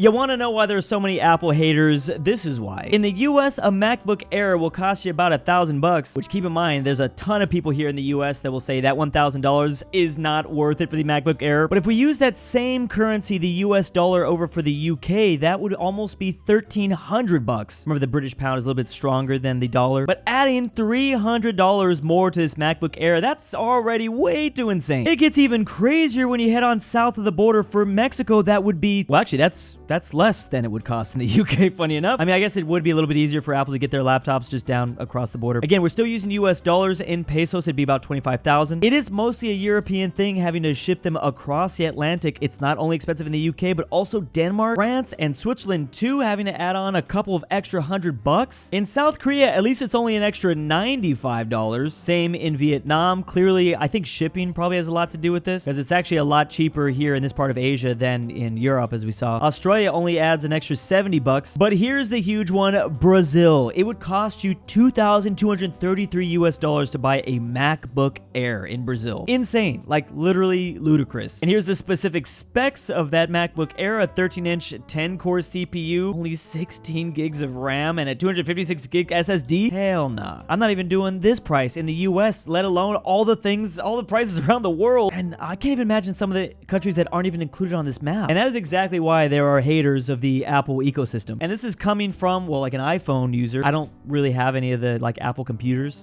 You want to know why there's so many Apple haters? This is why. In the US, a MacBook Air will cost you about $1,000, which, keep in mind, there's a ton of people here in the US that will say that $1,000 is not worth it for the MacBook Air. But if we use that same currency, the US dollar, over for the UK, that would almost be $1,300. Remember, the British pound is a little bit stronger than the dollar, but adding $300 more to this MacBook Air, that's already way too insane. It gets even crazier when you head on south of the border for Mexico. That would be, well, actually, that's less than it would cost in the UK, funny enough. I mean, I guess it would be a little bit easier for Apple to get their laptops just down across the border. Again, we're still using US dollars. In pesos, it'd be about 25,000. It is mostly a European thing, having to ship them across the Atlantic. It's not only expensive in the UK, but also Denmark, France, and Switzerland too, having to add on a couple of extra $100. In South Korea, at least it's only an extra $95. Same in Vietnam. Clearly, I think shipping probably has a lot to do with this, because it's actually a lot cheaper here in this part of Asia than in Europe, as we saw. Australia only adds an extra $70. But here's the huge one, Brazil. It would cost you $2,233 US to buy a MacBook Air in Brazil. Insane, like literally ludicrous. And here's the specific specs of that MacBook Air: a 13-inch 10-core CPU, only 16 gigs of RAM, and a 256 gig SSD. Hell nah. I'm not even doing this price in the US, let alone all the prices around the world. And I can't even imagine some of the countries that aren't even included on this map. And that is exactly why there are haters of the Apple ecosystem. And this is coming from, well, like an iPhone user. I don't really have any of the like Apple computers,